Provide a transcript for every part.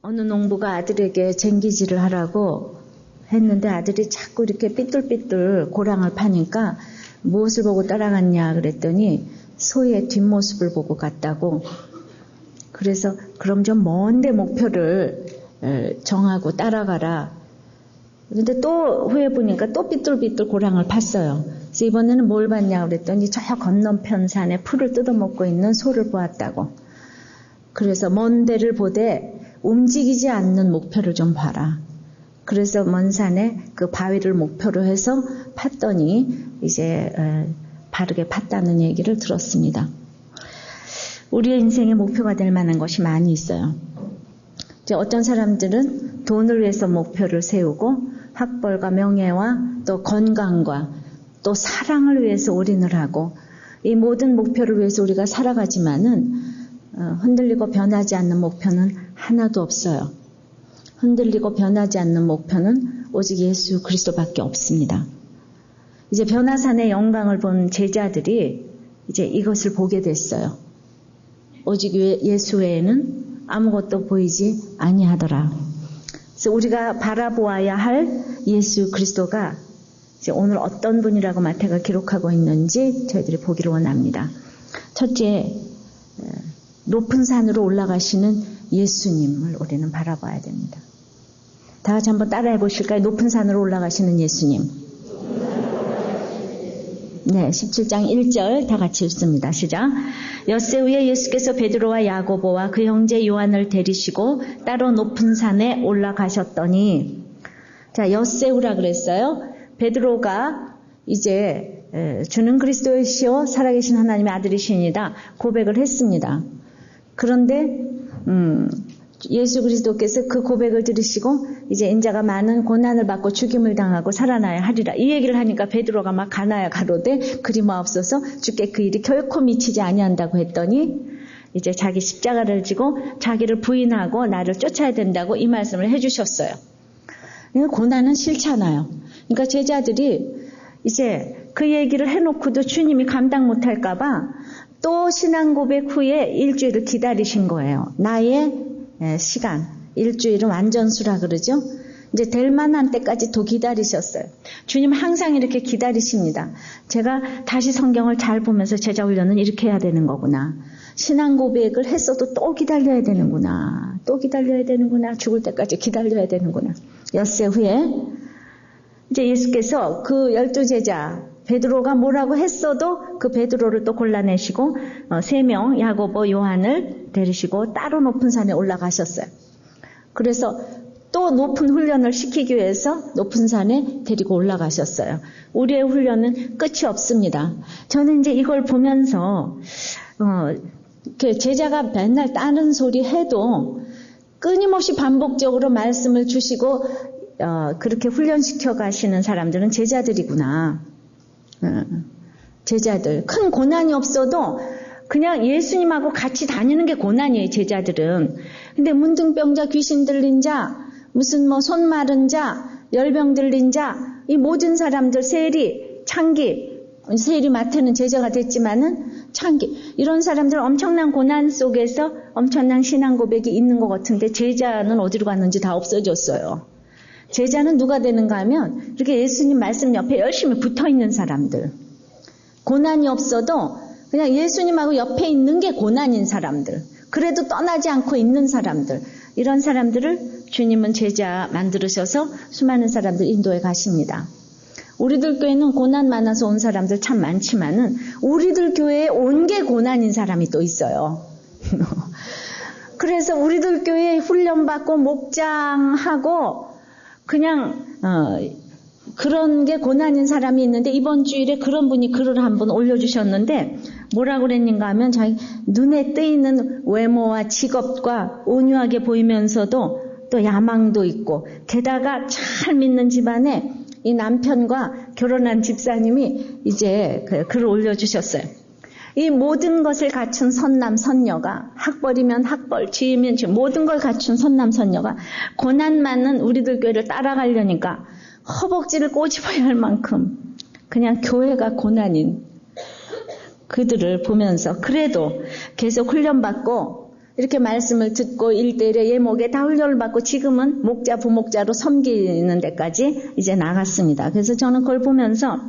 어느 농부가 아들에게 쟁기질을 하라고 했는데 아들이 자꾸 이렇게 삐뚤삐뚤 고랑을 파니까 무엇을 보고 따라갔냐 그랬더니 소의 뒷모습을 보고 갔다고. 그래서 그럼 좀 먼데 목표를 정하고 따라가라. 근데 또 후에 보니까 또 삐뚤삐뚤 고랑을 팠어요. 그래서 이번에는 뭘 봤냐 그랬더니 저 건너편 산에 풀을 뜯어먹고 있는 소를 보았다고. 그래서 먼 데를 보되 움직이지 않는 목표를 좀 봐라. 그래서 먼 산에 그 바위를 목표로 해서 팠더니 이제 바르게 팠다는 얘기를 들었습니다. 우리의 인생의 목표가 될 만한 것이 많이 있어요. 이제 어떤 사람들은 돈을 위해서 목표를 세우고 학벌과 명예와 또 건강과 또 사랑을 위해서 올인을 하고 이 모든 목표를 위해서 우리가 살아가지만은 흔들리고 변하지 않는 목표는 하나도 없어요. 흔들리고 변하지 않는 목표는 오직 예수 그리스도밖에 없습니다. 이제 변화산의 영광을 본 제자들이 이제 이것을 보게 됐어요. 오직 예수 외에는 아무것도 보이지 아니하더라. 그래서 우리가 바라보아야 할 예수 그리스도가 이제 오늘 어떤 분이라고 마태가 기록하고 있는지 저희들이 보기를 원합니다. 첫째, 높은 산으로 올라가시는 예수님을 우리는 바라봐야 됩니다. 다 같이 한번 따라해 보실까요? 높은 산으로 올라가시는 예수님. 네, 17장 1절 다 같이 읽습니다. 시작. 엿새 후에 예수께서 베드로와 야고보와 그 형제 요한을 데리시고 따로 높은 산에 올라가셨더니, 자, 엿새 후라 그랬어요. 베드로가 이제 주는 그리스도이시오 살아계신 하나님의 아들이시니다 고백을 했습니다. 그런데 예수 그리스도께서 그 고백을 들으시고 이제 인자가 많은 고난을 받고 죽임을 당하고 살아나야 하리라. 이 얘기를 하니까 베드로가 막 가나야 가로되 그리마옵소서 주께 그 일이 결코 미치지 아니한다고 했더니 이제 자기 십자가를 지고 자기를 부인하고 나를 쫓아야 된다고 이 말씀을 해주셨어요. 고난은 싫잖아요. 그러니까 제자들이 이제 그 얘기를 해놓고도 주님이 감당 못할까봐 또 신앙 고백 후에 일주일을 기다리신 거예요. 나의 시간, 일주일은 완전수라 그러죠. 이제 될 만한 때까지 더 기다리셨어요. 주님 항상 이렇게 기다리십니다. 제가 다시 성경을 잘 보면서 제자 훈련은 이렇게 해야 되는 거구나. 신앙 고백을 했어도 또 기다려야 되는구나. 또 기다려야 되는구나. 죽을 때까지 기다려야 되는구나. 엿새 후에 이제 예수께서 그 12제자 베드로가 뭐라고 했어도 그 베드로를 또 골라내시고 3명 야고보 요한을 데리시고 따로 높은 산에 올라가셨어요. 그래서 또 높은 훈련을 시키기 위해서 높은 산에 데리고 올라가셨어요. 우리의 훈련은 끝이 없습니다. 저는 이제 이걸 보면서 제자가 맨날 다른 소리 해도 끊임없이 반복적으로 말씀을 주시고 그렇게 훈련시켜 가시는 사람들은 제자들이구나. 제자들. 큰 고난이 없어도 그냥 예수님하고 같이 다니는 게 고난이에요, 제자들은. 근데 문둥병자, 귀신 들린 자, 무슨 손 마른 자, 열병 들린 자, 이 모든 사람들, 세리, 창기, 세리 마태는 제자가 됐지만은 창기, 이런 사람들 엄청난 고난 속에서 엄청난 신앙 고백이 있는 것 같은데 제자는 어디로 갔는지 다 없어졌어요. 제자는 누가 되는가 하면 이렇게 예수님 말씀 옆에 열심히 붙어있는 사람들. 고난이 없어도 그냥 예수님하고 옆에 있는 게 고난인 사람들. 그래도 떠나지 않고 있는 사람들. 이런 사람들을 주님은 제자 만들으셔서 수많은 사람들 인도에 가십니다. 우리들 교회는 고난 많아서 온 사람들 참 많지만은 우리들 교회에 온 게 고난인 사람이 또 있어요. 그래서 우리들 교회에 훈련받고 목장하고 그냥 그런 게 고난인 사람이 있는데 이번 주일에 그런 분이 글을 한번 올려주셨는데 뭐라고 그랬는가 하면 자기 눈에 띄는 외모와 직업과 온유하게 보이면서도 또 야망도 있고 게다가 잘 믿는 집안에 이 남편과 결혼한 집사님이 이제 글을 올려주셨어요. 이 모든 것을 갖춘 선남 선녀가 학벌이면 학벌, 지위면 지위 모든 걸 갖춘 선남 선녀가 고난 많은 우리들 교회를 따라가려니까 허벅지를 꼬집어야 할 만큼 그냥 교회가 고난인 그들을 보면서 그래도 계속 훈련받고 이렇게 말씀을 듣고 일대일에 예목에 다 훈련을 받고 지금은 목자, 부목자로 섬기는 데까지 이제 나갔습니다. 그래서 저는 그걸 보면서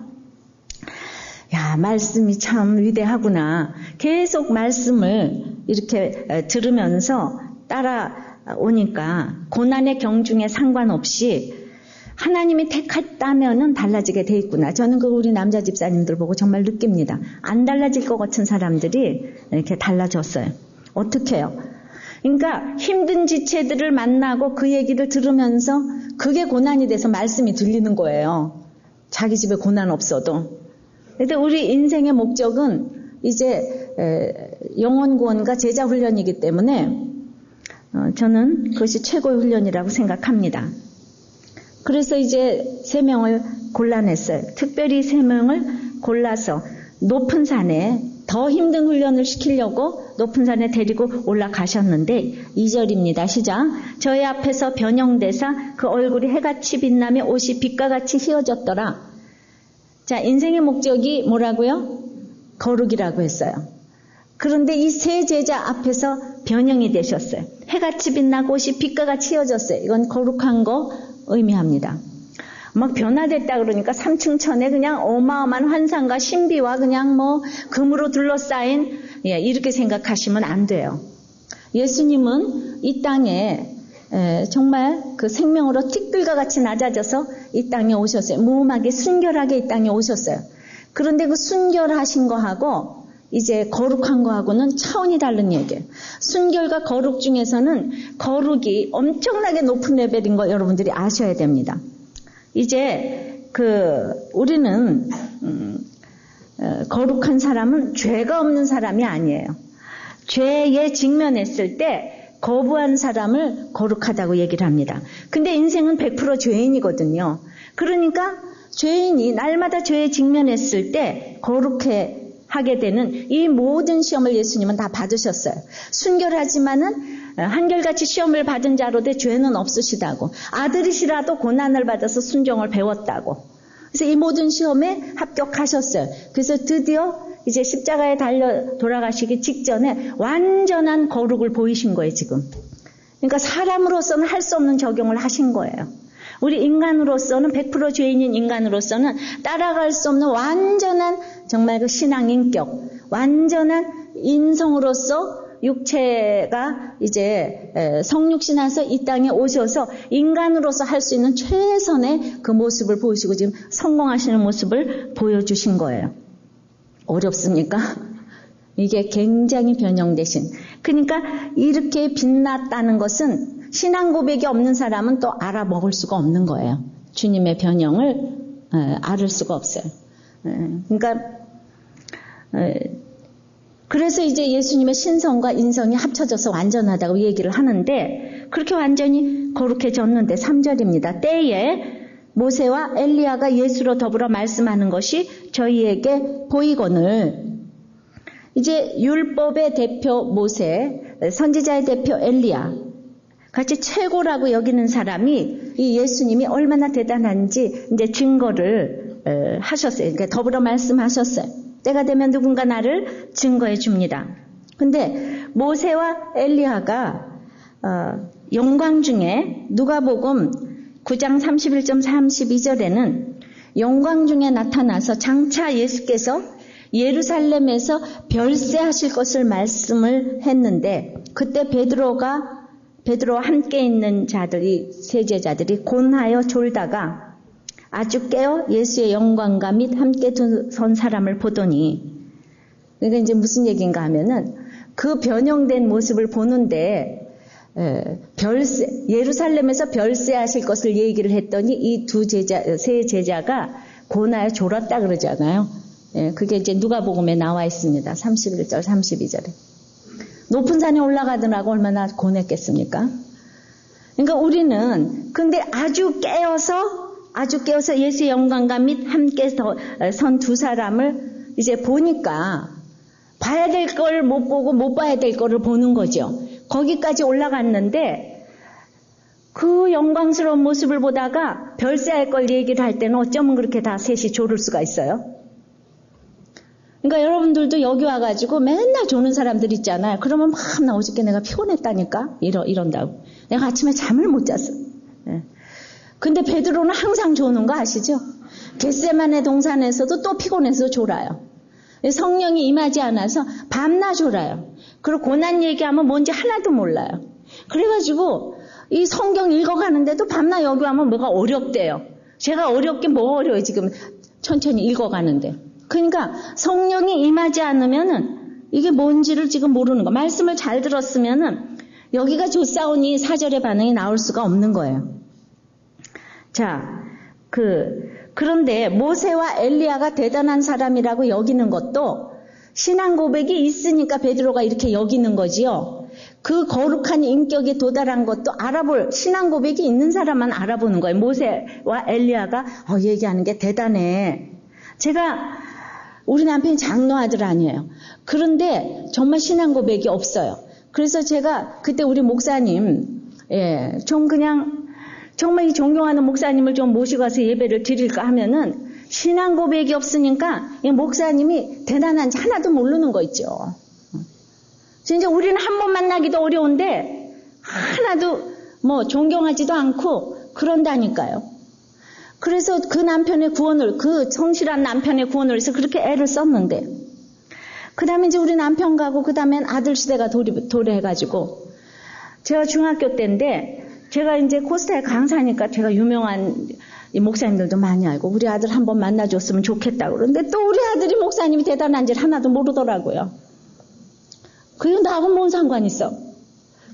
야, 말씀이 참 위대하구나. 계속 말씀을 이렇게 들으면서 따라오니까 고난의 경중에 상관없이 하나님이 택했다면은 달라지게 돼 있구나. 저는 그 우리 남자 집사님들 보고 정말 느낍니다. 안 달라질 것 같은 사람들이 이렇게 달라졌어요. 어떻게 해요? 그러니까 힘든 지체들을 만나고 그 얘기를 들으면서 그게 고난이 돼서 말씀이 들리는 거예요. 자기 집에 고난 없어도. 근데 우리 인생의 목적은 이제 영혼 구원과 제자 훈련이기 때문에 저는 그것이 최고의 훈련이라고 생각합니다. 그래서 이제 3명을 골라냈어요. 특별히 3명을 골라서 높은 산에 더 힘든 훈련을 시키려고 높은 산에 데리고 올라가셨는데 2절입니다. 시작. 저의 앞에서 변형되사 그 얼굴이 해같이 빛나며 옷이 빛과 같이 휘어졌더라. 자, 인생의 목적이 뭐라고요? 거룩이라고 했어요. 그런데 이 세 제자 앞에서 변형이 되셨어요. 해같이 빛나고 옷이 빛과 같이 휘어졌어요. 이건 거룩한 거 의미합니다. 막 변화됐다 그러니까 3층 천에 그냥 어마어마한 환상과 신비와 그냥 뭐 금으로 둘러싸인 이렇게 생각하시면 안 돼요. 예수님은 이 땅에 정말 그 생명으로 티끌과 같이 낮아져서 이 땅에 오셨어요. 무음하게 순결하게 이 땅에 오셨어요. 그런데 그 순결하신 거하고 이제 거룩한 거하고는 차원이 다른 얘기예요. 순결과 거룩 중에서는 거룩이 엄청나게 높은 레벨인 거 여러분들이 아셔야 됩니다. 이제 우리는 거룩한 사람은 죄가 없는 사람이 아니에요. 죄에 직면했을 때 거부한 사람을 거룩하다고 얘기를 합니다. 근데 인생은 100% 죄인이거든요. 그러니까 죄인이 날마다 죄에 직면했을 때 거룩해 하게 되는 이 모든 시험을 예수님은 다 받으셨어요. 순결하지만은 한결같이 시험을 받은 자로되 죄는 없으시다고. 아들이시라도 고난을 받아서 순종을 배웠다고. 그래서 이 모든 시험에 합격하셨어요. 그래서 드디어 이제 십자가에 달려 돌아가시기 직전에 완전한 거룩을 보이신 거예요, 지금. 그러니까 사람으로서는 할 수 없는 적용을 하신 거예요. 우리 인간으로서는 100% 죄인인 인간으로서는 따라갈 수 없는 완전한 정말 그 신앙 인격, 완전한 인성으로서 육체가 이제 성육신해서 이 땅에 오셔서 인간으로서 할 수 있는 최선의 그 모습을 보이시고 지금 성공하시는 모습을 보여주신 거예요. 어렵습니까? 이게 굉장히 변형되신. 그러니까 이렇게 빛났다는 것은 신앙 고백이 없는 사람은 또 알아먹을 수가 없는 거예요. 주님의 변형을 알을 수가 없어요. 그러니까 그래서 이제 예수님의 신성과 인성이 합쳐져서 완전하다고 얘기를 하는데 그렇게 완전히 거룩해졌는데 3절입니다. 때에 모세와 엘리야가 예수로 더불어 말씀하는 것이 저희에게 보이거늘 이제 율법의 대표 모세, 선지자의 대표 엘리야 같이 최고라고 여기는 사람이 이 예수님이 얼마나 대단한지 이제 증거를 하셨어요. 그러니까 더불어 말씀하셨어요. 때가 되면 누군가 나를 증거해 줍니다. 근데 모세와 엘리야가 영광 중에 누가복음 9장 31.32절에는 영광 중에 나타나서 장차 예수께서 예루살렘에서 별세하실 것을 말씀을 했는데 그때 베드로와 함께 있는 자들이 세제자들이 곤하여 졸다가 아주 깨어 예수의 영광과 및 함께 선 사람을 보더니 그러니까 이제 무슨 얘기인가 하면은 그 변형된 모습을 보는데 예루살렘에서 별세하실 것을 얘기를 했더니 이 세 제자가 곤하여 졸았다 그러잖아요. 그게 이제 누가복음에 나와 있습니다. 31절 32절에. 높은 산에 올라가더라고 얼마나 고냈겠습니까? 그러니까 우리는 근데 아주 깨어서 예수의 영광과 및 함께 선 두 사람을 이제 보니까 봐야 될 걸 못 보고 못 봐야 될 거를 보는 거죠. 거기까지 올라갔는데 그 영광스러운 모습을 보다가 별세할 걸 얘기를 할 때는 어쩌면 그렇게 다 셋이 졸을 수가 있어요. 그러니까 여러분들도 여기 와가지고 맨날 조는 사람들 있잖아요. 그러면 막 나 어저께 내가 피곤했다니까 이런다고. 내가 아침에 잠을 못 잤어. 예. 근데 베드로는 항상 조는 거 아시죠? 겟세마네 동산에서도 또 피곤해서 졸아요. 성령이 임하지 않아서 밤낮 졸아요. 그리고 고난 얘기하면 뭔지 하나도 몰라요. 그래가지고 이 성경 읽어가는데도 밤낮 여기 와면 뭐가 어렵대요. 제가 어렵긴 뭐 어려워요. 지금 천천히 읽어가는데. 그러니까 성령이 임하지 않으면은 이게 뭔지를 지금 모르는 거. 말씀을 잘 들었으면은 여기가 조사오니 4절의 반응이 나올 수가 없는 거예요. 자, 그런데 모세와 엘리야가 대단한 사람이라고 여기는 것도 신앙 고백이 있으니까 베드로가 이렇게 여기는 거지요. 그 거룩한 인격에 도달한 것도 알아볼 신앙 고백이 있는 사람만 알아보는 거예요. 모세와 엘리야가 얘기하는 게 대단해. 우리 남편이 장로 아들 아니에요. 그런데 정말 신앙 고백이 없어요. 그래서 제가 그때 우리 목사님, 좀 그냥 정말 이 존경하는 목사님을 좀 모시고 와서 예배를 드릴까 하면은 신앙 고백이 없으니까 이 목사님이 대단한지 하나도 모르는 거 있죠. 진짜 우리는 한 번 만나기도 어려운데 하나도 뭐 존경하지도 않고 그런다니까요. 그래서 그 남편의 구원을, 그 성실한 남편의 구원을 위해서 그렇게 애를 썼는데, 그 다음에 이제 우리 남편 가고, 그 다음엔 아들 시대가 도래해가지고, 제가 중학교 때인데, 제가 이제 코스타에 강사니까 제가 유명한 목사님들도 많이 알고, 우리 아들 한번 만나줬으면 좋겠다고. 그런데 또 우리 아들이 목사님이 대단한지를 하나도 모르더라고요. 그게 나하고 뭔 상관 있어?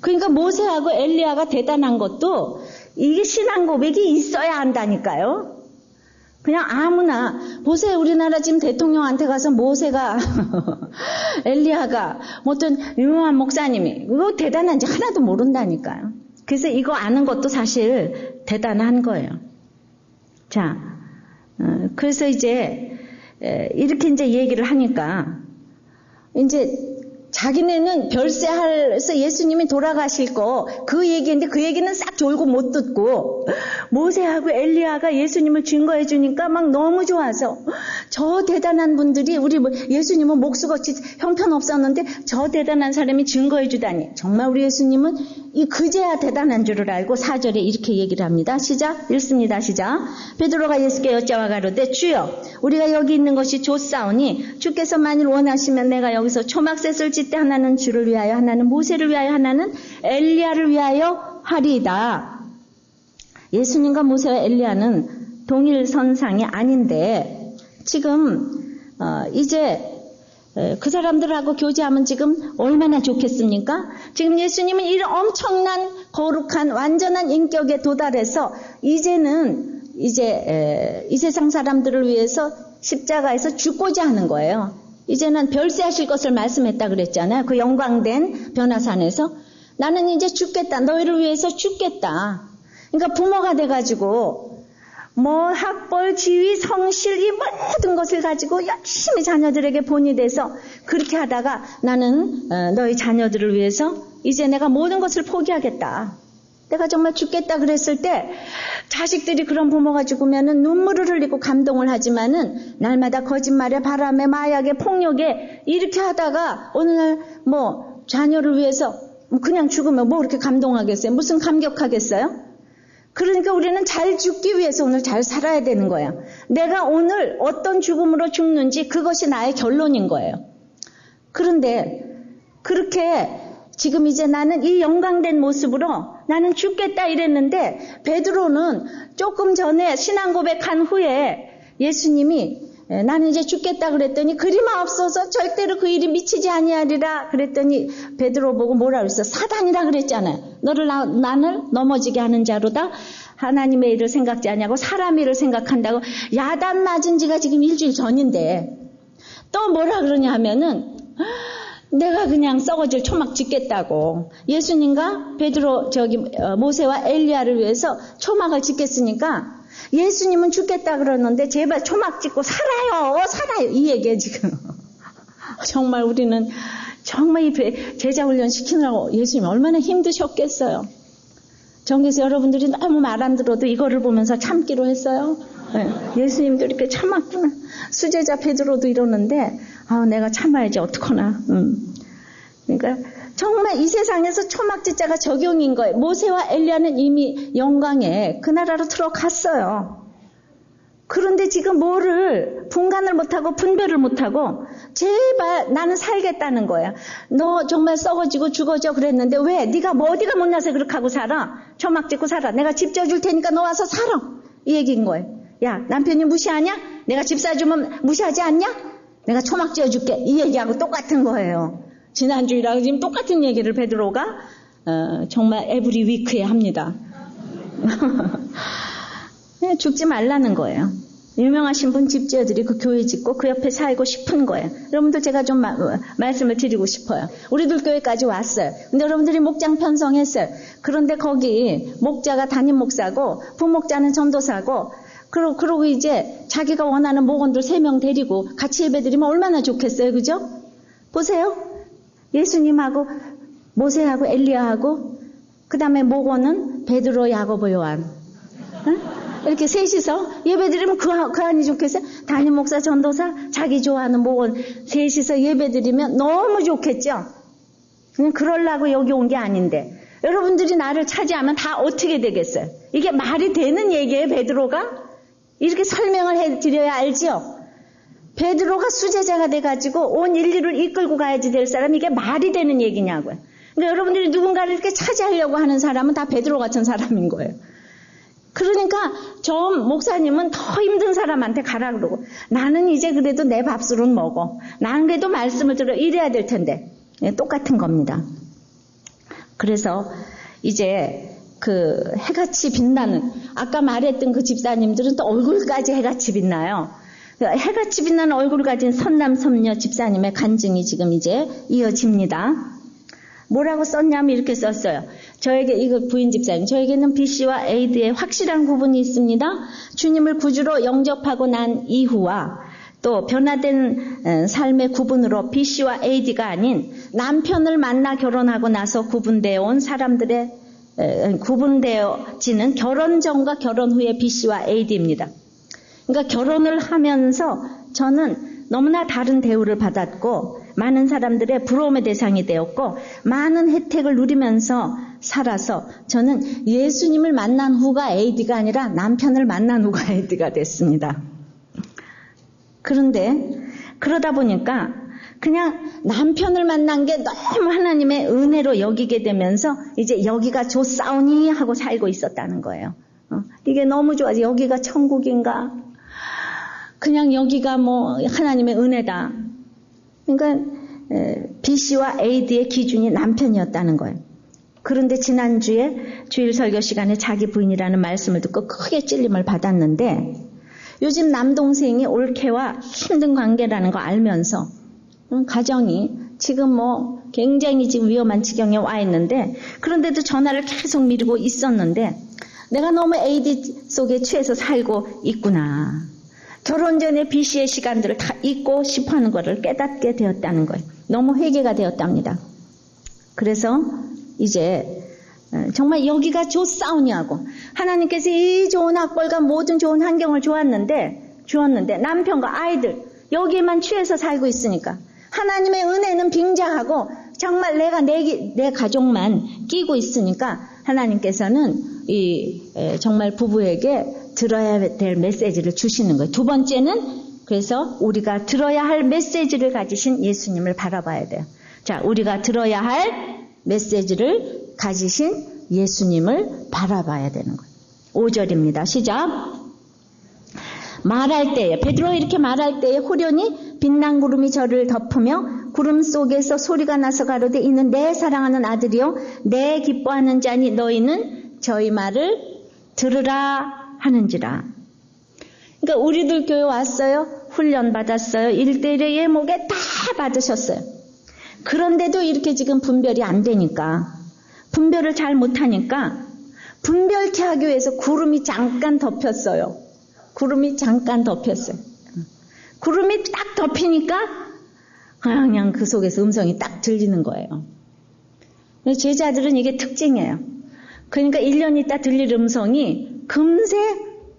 그러니까 모세하고 엘리야가 대단한 것도 이게 신앙 고백이 있어야 한다니까요. 그냥 아무나 보세요. 우리나라 지금 대통령한테 가서 모세가 엘리야가 어떤 유명한 목사님이 그거 대단한지 하나도 모른다니까요. 그래서 이거 아는 것도 사실 대단한 거예요. 자, 그래서 이제 이렇게 이제 얘기를 하니까 이제 자기네는 별세해서 예수님이 돌아가실 거 그 얘기인데 그 얘기는 싹 졸고 못 듣고 모세하고 엘리야가 예수님을 증거해 주니까 막 너무 좋아서 저 대단한 분들이 우리 예수님은 목수같이 형편없었는데 저 대단한 사람이 증거해 주다니 정말 우리 예수님은 이 그제야 대단한 줄을 알고 4절에 이렇게 얘기를 합니다. 시작 읽습니다. 시작 베드로가 예수께 여짜와 가로되 주여 우리가 여기 있는 것이 좋사오니 주께서 만일 원하시면 내가 여기서 초막셋을 짓되 하나는 주를 위하여 하나는 모세를 위하여 하나는 엘리야를 위하여 하리이다. 예수님과 모세와 엘리야는 동일 선상이 아닌데 지금 이제 그 사람들하고 교제하면 지금 얼마나 좋겠습니까? 지금 예수님은 이런 엄청난 거룩한 완전한 인격에 도달해서 이제는 이제 이 세상 사람들을 위해서 십자가에서 죽고자 하는 거예요. 이제는 별세하실 것을 말씀했다 그랬잖아요. 그 영광된 변화산에서 나는 이제 죽겠다. 너희를 위해서 죽겠다. 그러니까 부모가 돼가지고 뭐 학벌, 지위, 성실 이 모든 것을 가지고 열심히 자녀들에게 본이 돼서 그렇게 하다가 나는 너희 자녀들을 위해서 이제 내가 모든 것을 포기하겠다. 내가 정말 죽겠다 그랬을 때 자식들이 그런 부모가 죽으면은 눈물을 흘리고 감동을 하지만은 날마다 거짓말에 바람에 마약에 폭력에 이렇게 하다가 어느 날 뭐 자녀를 위해서 그냥 죽으면 뭐 그렇게 감동하겠어요? 무슨 감격하겠어요? 그러니까 우리는 잘 죽기 위해서 오늘 잘 살아야 되는 거예요. 내가 오늘 어떤 죽음으로 죽는지 그것이 나의 결론인 거예요. 그런데 그렇게 지금 이제 나는 이 영광된 모습으로 나는 죽겠다 이랬는데 베드로는 조금 전에 신앙 고백한 후에 예수님이 나는 이제 죽겠다 그랬더니 그리마옵소서 절대로 그 일이 미치지 아니하리라 그랬더니 베드로 보고 뭐라 그랬어? 사단이라 그랬잖아요. 너를 나를 넘어지게 하는 자로다. 하나님의 일을 생각지 아니하고 사람의 일을 생각한다고. 야단 맞은 지가 지금 일주일 전인데 또 뭐라 그러냐 하면은 내가 그냥 썩어질 초막 짓겠다고. 예수님과 베드로 모세와 엘리야를 위해서 초막을 짓겠으니까 예수님은 죽겠다 그러는데 제발 초막 짓고 살아요. 이 얘기예요 지금. 정말 우리는 정말 이 제자 훈련 시키느라고 예수님 얼마나 힘드셨겠어요. 전교에서 여러분들이 너무 말 안 들어도 이거를 보면서 참기로 했어요. 네, 예수님도 이렇게 참았구나. 수제자 베드로도 이러는데 내가 참아야지 어떡하나. 그러니까 정말 이 세상에서 초막지자가 적용인 거예요. 모세와 엘리야는 이미 영광에 그 나라로 들어갔어요. 그런데 지금 뭐를 분간을 못하고 분별을 못하고 제발 나는 살겠다는 거야. 너 정말 썩어지고 죽어져 그랬는데 왜? 네가 뭐 어디가 못나서 그렇게 하고 살아? 초막 짓고 살아. 내가 집 져줄 테니까 너 와서 살아. 이 얘기인 거예요. 야, 남편이 무시하냐? 내가 집 사주면 무시하지 않냐? 내가 초막 지어줄게. 이 얘기하고 똑같은 거예요. 지난주이랑 지금 똑같은 얘기를 베드로가 정말 에브리 위크에 합니다. 죽지 말라는 거예요. 유명하신 분 집 지어드리고 교회 짓고 그 옆에 살고 싶은 거예요. 여러분들 제가 좀 말씀을 드리고 싶어요. 우리들 교회까지 왔어요. 근데 여러분들이 목장 편성했어요. 그런데 거기 목자가 담임 목사고 부목자는 전도사고 그러고 이제 자기가 원하는 목원들 3명 데리고 같이 예배드리면 얼마나 좋겠어요. 그죠? 보세요. 예수님하고 모세하고 엘리야하고 그 다음에 목원은 베드로, 야고보, 요한. 응? 이렇게 셋이서 예배드리면 그 안이 좋겠어요? 담임 목사, 전도사, 자기 좋아하는 목원 셋이서 예배드리면 너무 좋겠죠? 그냥 그러려고 여기 온 게 아닌데 여러분들이 나를 차지하면 다 어떻게 되겠어요? 이게 말이 되는 얘기예요, 베드로가? 이렇게 설명을 해드려야 알지요? 베드로가 수제자가 돼가지고 온 인류를 이끌고 가야지 될 사람, 이게 말이 되는 얘기냐고요. 그러니까 여러분들이 누군가를 이렇게 차지하려고 하는 사람은 다 베드로 같은 사람인 거예요. 그러니까 저 목사님은 더 힘든 사람한테 가라 그러고 나는 이제 그래도 내 밥술은 먹어. 나는 그래도 말씀을 들어 이래야 될 텐데. 똑같은 겁니다. 그래서 이제 그 해같이 빛나는 아까 말했던 그 집사님들은 또 얼굴까지 해같이 빛나요. 해같이 빛나는 얼굴을 가진 선남 선녀 집사님의 간증이 지금 이제 이어집니다. 뭐라고 썼냐면 이렇게 썼어요. 저에게 이거 부인 집사님, 저에게는 BC와 AD의 확실한 구분이 있습니다. 주님을 구주로 영접하고 난 이후와 또 변화된 삶의 구분으로 BC와 AD가 아닌 남편을 만나 결혼하고 나서 구분되어 온 사람들의 구분되어지는 결혼 전과 결혼 후의 BC와 AD입니다. 그러니까 결혼을 하면서 저는 너무나 다른 대우를 받았고 많은 사람들의 부러움의 대상이 되었고 많은 혜택을 누리면서 살아서 저는 예수님을 만난 후가 AD가 아니라 남편을 만난 후가 AD가 됐습니다. 그런데 그러다 보니까 그냥 남편을 만난 게 너무 하나님의 은혜로 여기게 되면서 이제 여기가 좋사오니 하고 살고 있었다는 거예요. 이게 너무 좋아서 여기가 천국인가? 그냥 여기가 뭐 하나님의 은혜다. 그러니까 BC와 AD의 기준이 남편이었다는 거예요. 그런데 지난주에 주일 설교 시간에 자기 부인이라는 말씀을 듣고 크게 찔림을 받았는데 요즘 남동생이 올케와 힘든 관계라는 거 알면서 가정이 지금 뭐 굉장히 지금 위험한 지경에 와 있는데 그런데도 전화를 계속 미루고 있었는데 내가 너무 AD 속에 취해서 살고 있구나. 결혼 전에 BC의 시간들을 다 잊고 싶어하는 것을 깨닫게 되었다는 거예요. 너무 회개가 되었답니다. 그래서 이제 정말 여기가 좋사오냐고 하나님께서 이 좋은 학벌과 모든 좋은 환경을 주었는데 남편과 아이들 여기에만 취해서 살고 있으니까 하나님의 은혜는 빙자하고 정말 내가 내 가족만 끼고 있으니까 하나님께서는 정말 부부에게 들어야 될 메시지를 주시는 거예요. 두 번째는 그래서 우리가 들어야 할 메시지를 가지신 예수님을 바라봐야 돼요. 자, 우리가 들어야 할 메시지를 가지신 예수님을 바라봐야 되는 거예요. 5절입니다. 시작. 말할 때에 베드로 이렇게 말할 때에 후련히 빛난 구름이 저를 덮으며 구름 속에서 소리가 나서 가로되 이는 내 사랑하는 아들이요 내 기뻐하는 자니 너희는 저희 말을 들으라 하는지라. 그러니까 우리들 교회 왔어요. 훈련 받았어요. 1:1의 예목에 다 받으셨어요. 그런데도 이렇게 지금 분별이 안 되니까 분별을 잘 못하니까 분별케 하기 위해서 구름이 잠깐 덮였어요. 구름이 잠깐 덮였어요. 구름이 딱 덮이니까 그냥 그 속에서 음성이 딱 들리는 거예요. 제자들은 이게 특징이에요. 그러니까 1년 있다 들릴 음성이 금세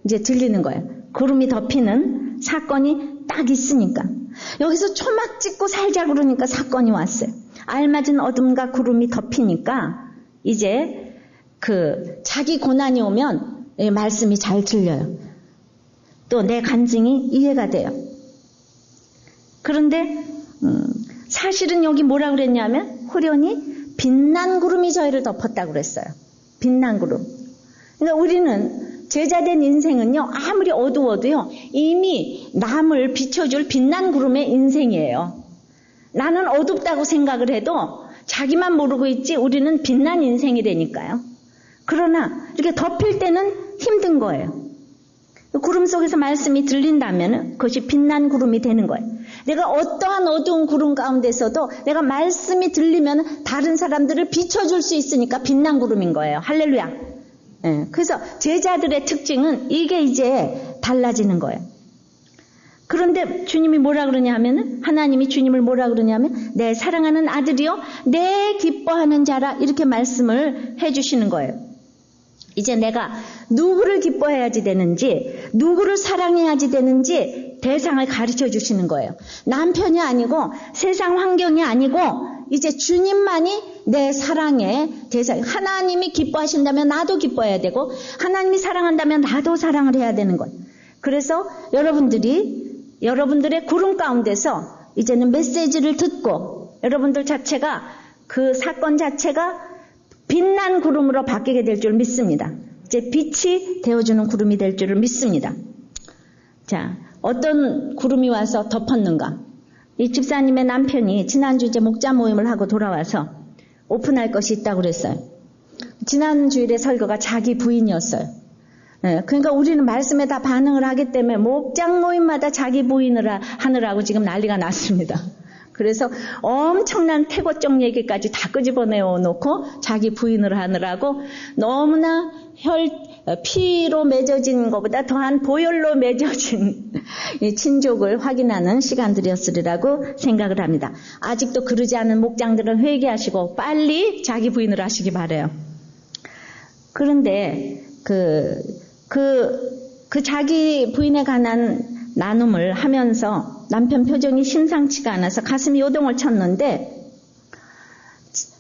이제 들리는 거예요. 구름이 덮이는 사건이 딱 있으니까. 여기서 초막 찍고 살자 그러니까 사건이 왔어요. 알맞은 어둠과 구름이 덮이니까 이제 자기 고난이 오면 말씀이 잘 들려요. 또 내 간증이 이해가 돼요. 그런데 사실은 여기 뭐라 그랬냐면 호련히 빛난 구름이 저희를 덮었다고 그랬어요. 빛난 구름. 그러니까 우리는 제자된 인생은요, 아무리 어두워도요, 이미 남을 비춰줄 빛난 구름의 인생이에요. 나는 어둡다고 생각을 해도 자기만 모르고 있지 우리는 빛난 인생이라니까요. 그러나 이렇게 덮일 때는 힘든 거예요. 구름 속에서 말씀이 들린다면 그것이 빛난 구름이 되는 거예요. 내가 어떠한 어두운 구름 가운데서도 내가 말씀이 들리면 다른 사람들을 비춰줄 수 있으니까 빛난 구름인 거예요. 할렐루야. 예, 그래서 제자들의 특징은 이게 이제 달라지는 거예요. 그런데 주님이 뭐라 그러냐 하면, 하나님이 주님을 뭐라 그러냐면, 내 사랑하는 아들이요, 내 기뻐하는 자라, 이렇게 말씀을 해주시는 거예요. 이제 내가 누구를 기뻐해야지 되는지, 누구를 사랑해야지 되는지 대상을 가르쳐 주시는 거예요. 남편이 아니고 세상 환경이 아니고 이제 주님만이 내 사랑의 대상. 하나님이 기뻐하신다면 나도 기뻐해야 되고, 하나님이 사랑한다면 나도 사랑을 해야 되는 거예요. 그래서 여러분들의 구름 가운데서 이제는 메시지를 듣고 여러분들 자체가 그 사건 자체가 빛난 구름으로 바뀌게 될 줄 믿습니다. 이제 빛이 되어주는 구름이 될 줄을 믿습니다. 자, 어떤 구름이 와서 덮었는가? 이 집사님의 남편이 지난주 이제 목자 모임을 하고 돌아와서 오픈할 것이 있다고 그랬어요. 지난 주일의 설교가 자기 부인이었어요. 그러니까 우리는 말씀에 다 반응을 하기 때문에 목장 모임마다 자기 부인을 하느라고 지금 난리가 났습니다. 그래서 엄청난 태고적 얘기까지 다 끄집어내어 놓고 자기 부인을 하느라고 너무나 피로 맺어진 것보다 더한 보혈로 맺어진 이 친족을 확인하는 시간들이었으리라고 생각을 합니다. 아직도 그러지 않은 목장들은 회개하시고 빨리 자기 부인을 하시기 바라요. 그런데 그 자기 부인에 관한 나눔을 하면서 남편 표정이 심상치가 않아서 가슴이 요동을 쳤는데,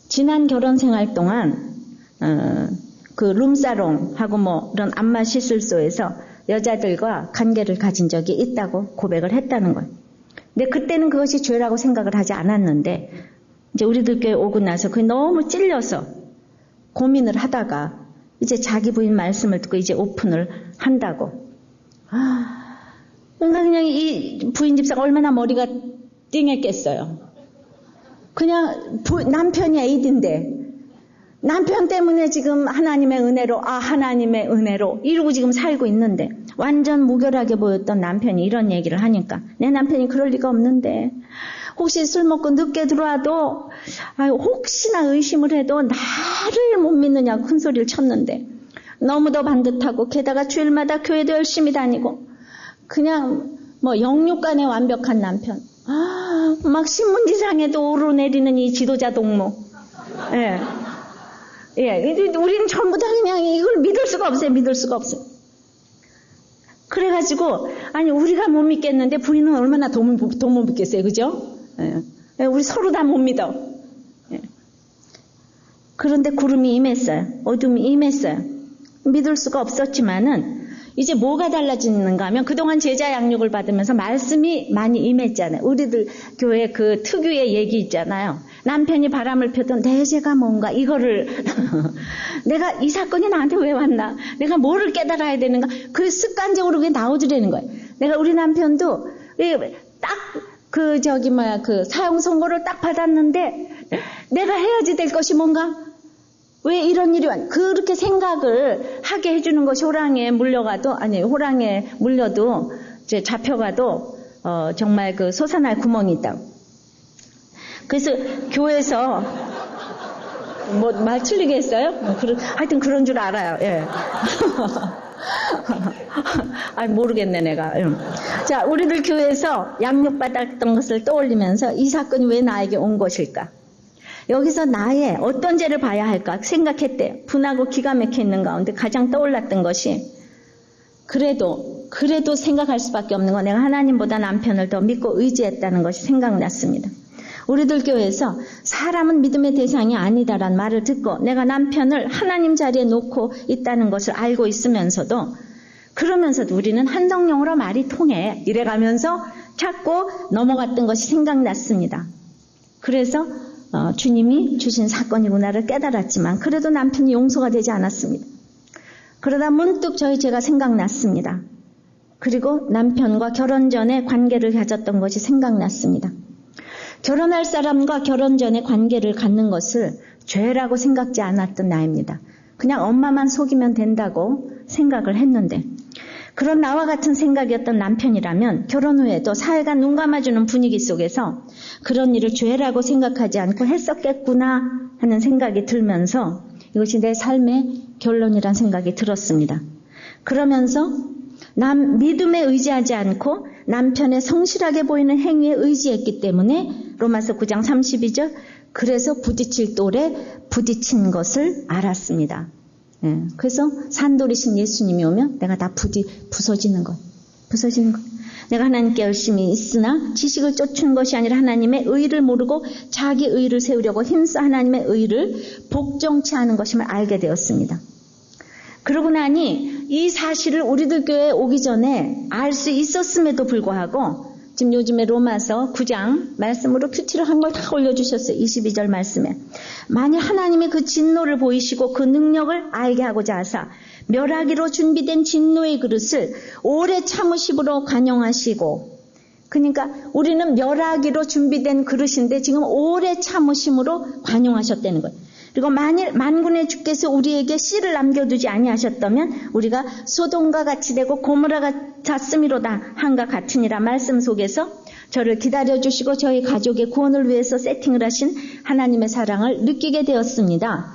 지난 결혼 생활 동안 그 룸사롱하고 뭐 이런 안마 시술소에서 여자들과 관계를 가진 적이 있다고 고백을 했다는 거예요. 근데 그때는 그것이 죄라고 생각을 하지 않았는데 이제 우리들 교회 오고 나서 그게 너무 찔려서 고민을 하다가 이제 자기 부인 말씀을 듣고 이제 오픈을 한다고. 그러니까 그냥 이 부인 집사가 얼마나 머리가 띵했겠어요. 그냥 남편이 에이드인데 남편 때문에 지금 하나님의 은혜로 이러고 지금 살고 있는데, 완전 무결하게 보였던 남편이 이런 얘기를 하니까 내 남편이 그럴 리가 없는데, 혹시 술 먹고 늦게 들어와도 혹시나 의심을 해도 나를 못 믿느냐고 큰 소리를 쳤는데, 너무도 반듯하고 게다가 주일마다 교회도 열심히 다니고 그냥 뭐 영육간에 완벽한 남편. 막 신문지상에도 오르내리는 이 지도자 동무. 우리는 전부 다 그냥 이걸 믿을 수가 없어요. 그래가지고 우리가 못 믿겠는데 부인은 얼마나 더 못 믿겠어요, 그죠? 우리 서로 다 못 믿어. 그런데 구름이 임했어요. 어둠이 임했어요. 믿을 수가 없었지만은 이제 뭐가 달라지는가 하면, 그동안 제자 양육을 받으면서 말씀이 많이 임했잖아요. 우리들 교회 그 특유의 얘기 있잖아요. 남편이 바람을 펴도 내 죄가 뭔가, 이거를 내가 이 사건이 나한테 왜 왔나, 내가 뭐를 깨달아야 되는가, 그 습관적으로 그게 나오더라는 거예요. 내가 우리 남편도 딱 그 사형 선고를 딱 받았는데 내가 해야지 될 것이 뭔가, 왜 이런 일이 왔나, 그렇게 생각을 하게 해주는 것이 호랑이에 물려도 이제 잡혀가도 정말 그 솟아날 구멍이 있다. 그래서 교회에서 뭐 말 틀리게 했어요? 하여튼 그런 줄 알아요. 예. 모르겠네 내가. 자, 우리들 교회에서 양육받았던 것을 떠올리면서 이 사건이 왜 나에게 온 것일까? 여기서 나의 어떤 죄를 봐야 할까 생각했대요. 분하고 기가 막혀 있는 가운데 가장 떠올랐던 것이, 그래도 그래도 생각할 수밖에 없는 건 내가 하나님보다 남편을 더 믿고 의지했다는 것이 생각났습니다. 우리들 교회에서 사람은 믿음의 대상이 아니다라는 말을 듣고 내가 남편을 하나님 자리에 놓고 있다는 것을 알고 있으면서도 그러면서도 우리는 한 성령으로 말이 통해 이래가면서 자꾸 넘어갔던 것이 생각났습니다. 그래서 주님이 주신 사건이구나를 깨달았지만 그래도 남편이 용서가 되지 않았습니다. 그러다 문득 제가 생각났습니다. 그리고 남편과 결혼 전에 관계를 가졌던 것이 생각났습니다. 결혼할 사람과 결혼 전에 관계를 갖는 것을 죄라고 생각지 않았던 나입니다. 그냥 엄마만 속이면 된다고 생각을 했는데 그런 나와 같은 생각이었던 남편이라면 결혼 후에도 사회가 눈 감아주는 분위기 속에서 그런 일을 죄라고 생각하지 않고 했었겠구나 하는 생각이 들면서 이것이 내 삶의 결론이란 생각이 들었습니다. 그러면서 믿음에 의지하지 않고 남편의 성실하게 보이는 행위에 의지했기 때문에 로마서 9장 32절 그래서 부딪힐 돌에 부딪힌 것을 알았습니다. 그래서 산돌이신 예수님이 오면 내가 다 부서지는 것. 내가 하나님께 열심히 있으나 지식을 쫓은 것이 아니라 하나님의 의를 모르고 자기 의를 세우려고 힘써 하나님의 의를 복종치 않은 것임을 알게 되었습니다. 그러고 나니 이 사실을 우리들 교회에 오기 전에 알 수 있었음에도 불구하고 지금 요즘에 로마서 9장 말씀으로 큐티를 한 걸 다 올려주셨어요. 22절 말씀에. 만일 하나님이 그 진노를 보이시고 그 능력을 알게 하고자 하사 멸하기로 준비된 진노의 그릇을 오래 참으심으로 관용하시고 그러니까 우리는 멸하기로 준비된 그릇인데 지금 오래 참으심으로 관용하셨다는 거예요. 그리고 만일 만군의 주께서 우리에게 씨를 남겨두지 아니하셨다면 우리가 소돔과 같이 되고 고모라가 잤음이로다 한과 같으니라 말씀 속에서 저를 기다려주시고 저희 가족의 구원을 위해서 세팅을 하신 하나님의 사랑을 느끼게 되었습니다.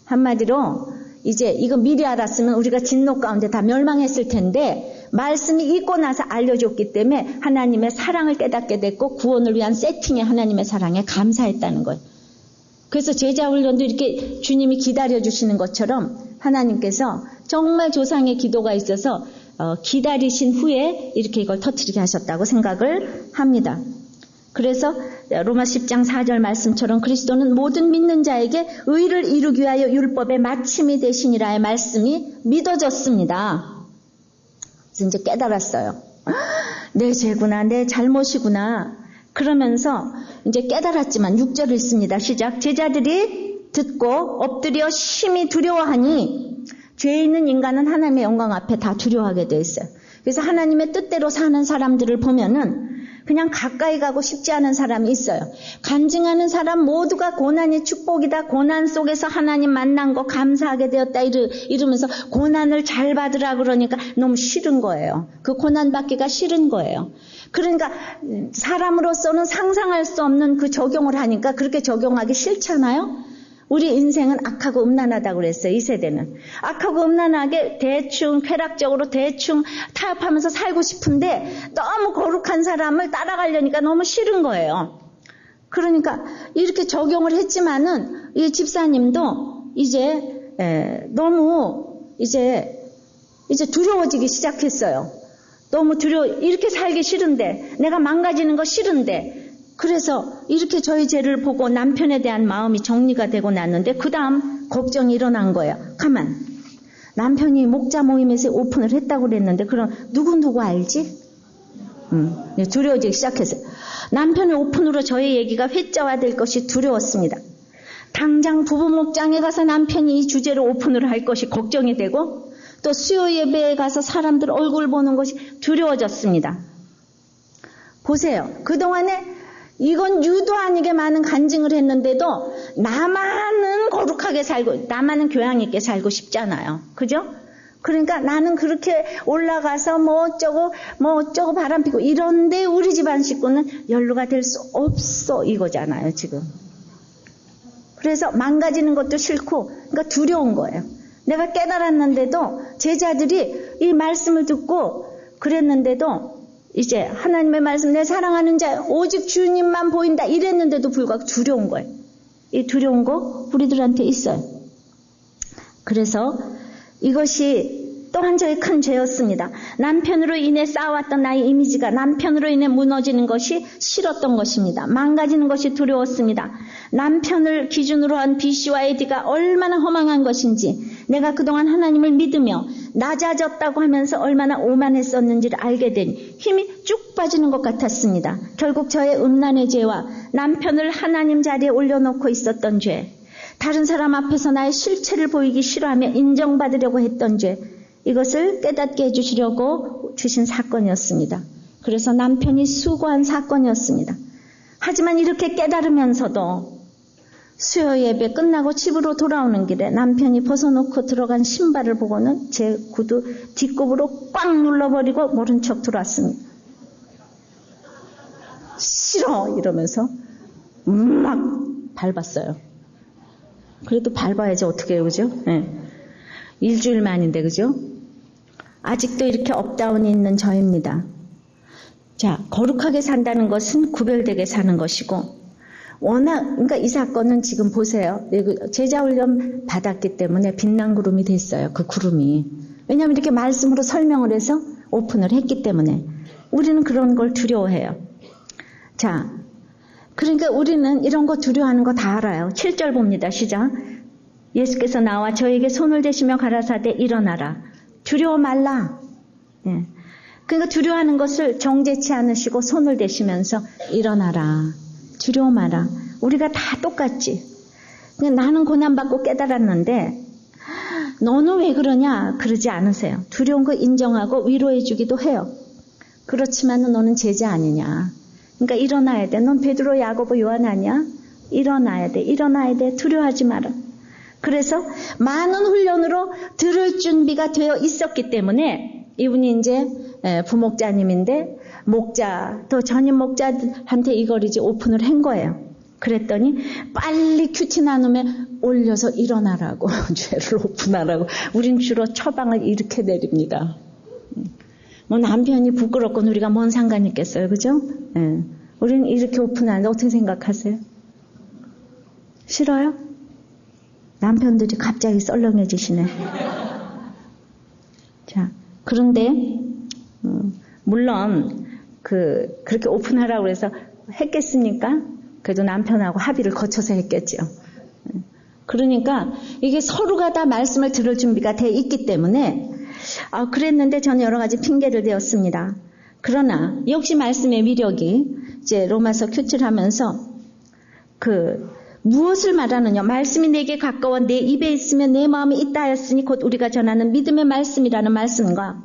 한마디로 이제 이거 미리 알았으면 우리가 진노 가운데 다 멸망했을 텐데 말씀이 읽고 나서 알려줬기 때문에 하나님의 사랑을 깨닫게 됐고 구원을 위한 세팅에 하나님의 사랑에 감사했다는 거예요. 그래서 제자 훈련도 이렇게 주님이 기다려주시는 것처럼 하나님께서 정말 조상의 기도가 있어서 기다리신 후에 이렇게 이걸 터뜨리게 하셨다고 생각을 합니다. 그래서 로마 10장 4절 말씀처럼 그리스도는 모든 믿는 자에게 의를 이루기 위하여 율법의 마침이 되시니라의 말씀이 믿어졌습니다. 그래서 이제 깨달았어요. 내 죄구나, 내 잘못이구나. 그러면서 이제 깨달았지만 6절 읽습니다. 시작. 제자들이 듣고 엎드려 심히 두려워하니 죄 있는 인간은 하나님의 영광 앞에 다 두려워하게 돼 있어요. 그래서 하나님의 뜻대로 사는 사람들을 보면은 그냥 가까이 가고 싶지 않은 사람이 있어요. 간증하는 사람 모두가 고난이 축복이다. 고난 속에서 하나님 만난 거 감사하게 되었다. 이러면서 고난을 잘 받으라 그러니까 너무 싫은 거예요. 그 고난 받기가 싫은 거예요. 그러니까 사람으로서는 상상할 수 없는 그 적용을 하니까 그렇게 적용하기 싫잖아요. 우리 인생은 악하고 음란하다고 그랬어요. 이 세대는. 악하고 음란하게 대충 쾌락적으로 대충 타협하면서 살고 싶은데 너무 거룩한 사람을 따라가려니까 너무 싫은 거예요. 그러니까 이렇게 적용을 했지만은 이 집사님도 이제 너무 이제 두려워지기 시작했어요. 너무 이렇게 살기 싫은데 내가 망가지는 거 싫은데 그래서 이렇게 저희 죄를 보고 남편에 대한 마음이 정리가 되고 났는데 그 다음 걱정이 일어난 거예요. 가만. 남편이 목자 모임에서 오픈을 했다고 그랬는데 그럼 누구 알지? 두려워지기 시작했어요. 남편의 오픈으로 저희 얘기가 회자화될 것이 두려웠습니다. 당장 부부 목장에 가서 남편이 이 주제를 오픈을 할 것이 걱정이 되고 또 수요 예배에 가서 사람들 얼굴 보는 것이 두려워졌습니다. 보세요. 그동안에 이건 유도 아니게 많은 간증을 했는데도 나만은 거룩하게 살고 나만은 교양 있게 살고 싶잖아요. 그죠? 그러니까 나는 그렇게 올라가서 뭐 어쩌고 바람피고 이런데 우리 집안 식구는 연루가 될 수 없어 이거잖아요. 지금. 그래서 망가지는 것도 싫고 그러니까 두려운 거예요. 내가 깨달았는데도 제자들이 이 말씀을 듣고 그랬는데도 이제 하나님의 말씀 내 사랑하는 자 오직 주님만 보인다 이랬는데도 불구하고 두려운 거예요. 이 두려운 거 우리들한테 있어요. 그래서 이것이 또한 저의 큰 죄였습니다. 남편으로 인해 쌓아왔던 나의 이미지가 남편으로 인해 무너지는 것이 싫었던 것입니다. 망가지는 것이 두려웠습니다. 남편을 기준으로 한 B씨와 에디가 얼마나 허망한 것인지, 내가 그동안 하나님을 믿으며 낮아졌다고 하면서 얼마나 오만했었는지를 알게 되니 힘이 쭉 빠지는 것 같았습니다. 결국 저의 음란의 죄와 남편을 하나님 자리에 올려놓고 있었던 죄, 다른 사람 앞에서 나의 실체를 보이기 싫어하며 인정받으려고 했던 죄, 이것을 깨닫게 해주시려고 주신 사건이었습니다. 그래서 남편이 수고한 사건이었습니다. 하지만 이렇게 깨달으면서도 수요 예배 끝나고 집으로 돌아오는 길에 남편이 벗어놓고 들어간 신발을 보고는 제 구두 뒷굽으로 꽉 눌러버리고 모른 척 들어왔습니다. 싫어! 이러면서 막 밟았어요. 그래도 밟아야지 어떻게 해요, 그죠? 네. 일주일 만인데, 그죠? 아직도 이렇게 업다운이 있는 저입니다. 자, 거룩하게 산다는 것은 구별되게 사는 것이고, 그러니까 이 사건은 지금 보세요. 제자훈련 받았기 때문에 빛난 구름이 됐어요. 그 구름이. 왜냐하면 이렇게 말씀으로 설명을 해서 오픈을 했기 때문에. 우리는 그런 걸 두려워해요. 자, 그러니까 우리는 이런 거 두려워하는 거 다 알아요. 7절 봅니다. 시작. 예수께서 나와 저에게 손을 대시며 가라사대 일어나라. 두려워 말라. 예. 그러니까 두려워하는 것을 정죄치 않으시고 손을 대시면서 일어나라. 두려워 마라. 우리가 다 똑같지. 나는 고난받고 깨달았는데 너는 왜 그러냐? 그러지 않으세요. 두려운 거 인정하고 위로해 주기도 해요. 그렇지만 너는 제자 아니냐. 그러니까 일어나야 돼. 넌 베드로, 야고보, 요한 아니야? 일어나야 돼. 일어나야 돼. 두려워하지 마라. 그래서 많은 훈련으로 들을 준비가 되어 있었기 때문에 이분이 이제 부목자님인데 목자, 또 전임 목자한테 이걸 이제 오픈을 한 거예요. 그랬더니 빨리 큐티 나눔에 올려서 일어나라고 죄를 오픈하라고. 우린 주로 처방을 이렇게 내립니다. 뭐 남편이 부끄럽건 우리가 뭔 상관이 있겠어요, 그죠? 예. 우리는 이렇게 오픈하는데 어떻게 생각하세요? 싫어요? 남편들이 갑자기 썰렁해지시네. 자, 그런데 물론 그렇게 오픈하라고 해서 했겠습니까? 그래도 남편하고 합의를 거쳐서 했겠죠. 그러니까 이게 서로가 다 말씀을 들을 준비가 돼 있기 때문에 그랬는데 저는 여러 가지 핑계를 대었습니다. 그러나 역시 말씀의 위력이 이제 로마서 큐티를 하면서 무엇을 말하느냐? 말씀이 내게 가까워 내 입에 있으면 내 마음에 있다 하였으니 곧 우리가 전하는 믿음의 말씀이라는 말씀과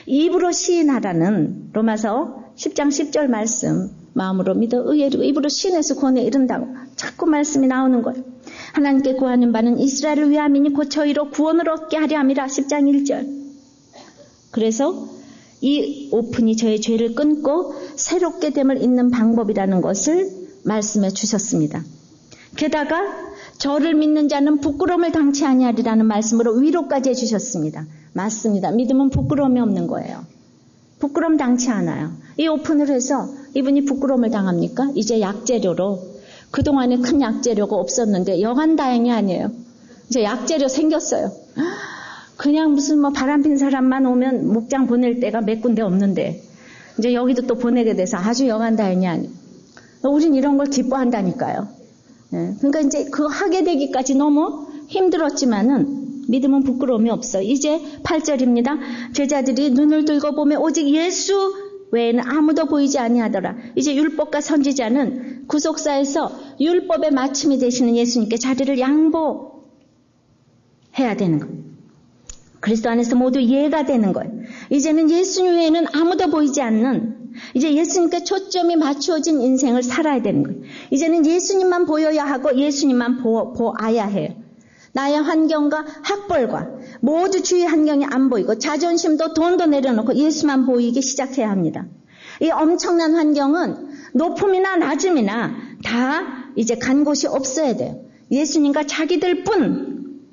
입으로 시인하라는 로마서 10장 10절 말씀, 마음으로 믿어 의외로 입으로 시인해서 구원에 이른다고 자꾸 말씀이 나오는 거예요. 하나님께 구하는 바는 이스라엘을 위함이니 곧 저희로 구원을 얻게 하려 함이라. 10장 1절. 그래서 이 오픈이 저의 죄를 끊고 새롭게 됨을 잇는 방법이라는 것을 말씀해 주셨습니다. 게다가 저를 믿는 자는 부끄러움을 당치 아니하리라는 말씀으로 위로까지 해주셨습니다. 맞습니다. 믿음은 부끄러움이 없는 거예요. 부끄러움 당치 않아요. 이 오픈을 해서 이분이 부끄러움을 당합니까? 이제 약재료로, 그동안에 큰 약재료가 없었는데 여간 다행이 아니에요. 이제 약재료 생겼어요. 그냥 무슨 바람핀 사람만 오면 목장 보낼 데가 몇 군데 없는데 이제 여기도 또 보내게 돼서 아주 여간 다행이 아니에요. 우린 이런 걸 기뻐한다니까요. 그러니까 이제 그거 하게 되기까지 너무 힘들었지만은 믿음은 부끄러움이 없어. 이제 8절입니다. 제자들이 눈을 들고 보면 오직 예수 외에는 아무도 보이지 아니하더라. 이제 율법과 선지자는 구속사에서 율법의 마침이 되시는 예수님께 자리를 양보해야 되는 거예요. 그리스도 안에서 모두 이해가 되는 거예요. 이제는 예수님 외에는 아무도 보이지 않는, 이제 예수님께 초점이 맞추어진 인생을 살아야 되는 거예요. 이제는 예수님만 보여야 하고 예수님만 보아야 해요. 나의 환경과 학벌과 모두 주위 환경이 안 보이고 자존심도 돈도 내려놓고 예수만 보이기 시작해야 합니다. 이 엄청난 환경은 높음이나 낮음이나 다 이제 간 곳이 없어야 돼요. 예수님과 자기들 뿐.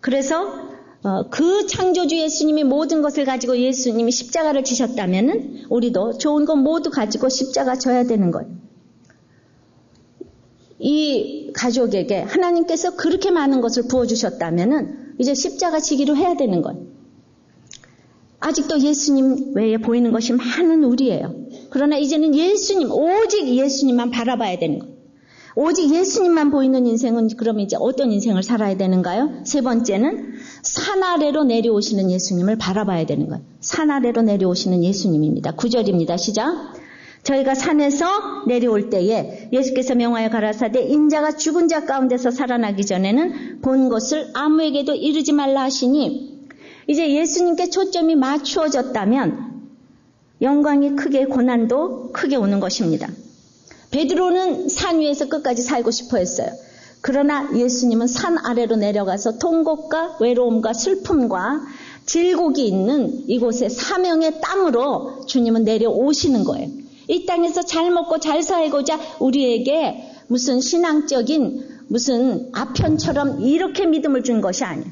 그래서 그 창조주 예수님이 모든 것을 가지고 예수님이 십자가를 지셨다면은 우리도 좋은 것 모두 가지고 십자가 져야 되는 거예요. 이 가족에게 하나님께서 그렇게 많은 것을 부어주셨다면은 이제 십자가 지기로 해야 되는 거예요. 아직도 예수님 외에 보이는 것이 많은 우리예요. 그러나 이제는 예수님, 오직 예수님만 바라봐야 되는 거예요. 오직 예수님만 보이는 인생은 그럼 이제 어떤 인생을 살아야 되는가요? 세 번째는 산 아래로 내려오시는 예수님을 바라봐야 되는 거예요. 산 아래로 내려오시는 예수님입니다. 9절입니다. 시작. 저희가 산에서 내려올 때에 예수께서 명하여 가라사대 인자가 죽은 자 가운데서 살아나기 전에는 본 것을 아무에게도 이르지 말라 하시니, 이제 예수님께 초점이 맞추어졌다면 영광이 크게, 고난도 크게 오는 것입니다. 베드로는 산 위에서 끝까지 살고 싶어 했어요. 그러나 예수님은 산 아래로 내려가서 통곡과 외로움과 슬픔과 질곡이 있는 이곳에 사명의 땅으로 주님은 내려오시는 거예요. 이 땅에서 잘 먹고 잘 살고자 우리에게 무슨 신앙적인 무슨 아편처럼 이렇게 믿음을 준 것이 아니에요.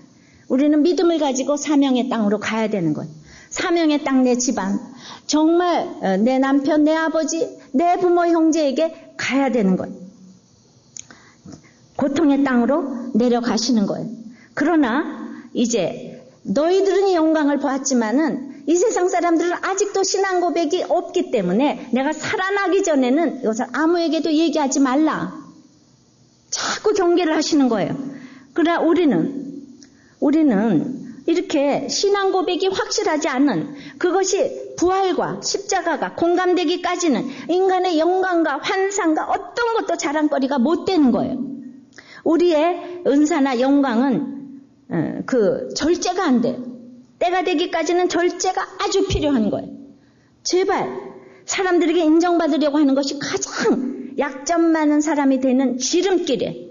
우리는 믿음을 가지고 사명의 땅으로 가야 되는 거예요. 사명의 땅, 내 집안, 정말 내 남편, 내 아버지, 내 부모, 형제에게 가야 되는 거예요. 고통의 땅으로 내려가시는 거예요. 그러나 이제 너희들은 영광을 보았지만은 이 세상 사람들은 아직도 신앙 고백이 없기 때문에 내가 살아나기 전에는 이것을 아무에게도 얘기하지 말라. 자꾸 경계를 하시는 거예요. 그러나 우리는 이렇게 신앙 고백이 확실하지 않은, 그것이 부활과 십자가가 공감되기까지는 인간의 영광과 환상과 어떤 것도 자랑거리가 못 되는 거예요. 우리의 은사나 영광은 그 절제가 안 돼요. 때가 되기까지는 절제가 아주 필요한 거예요. 제발 사람들에게 인정받으려고 하는 것이 가장 약점 많은 사람이 되는 지름길이에요.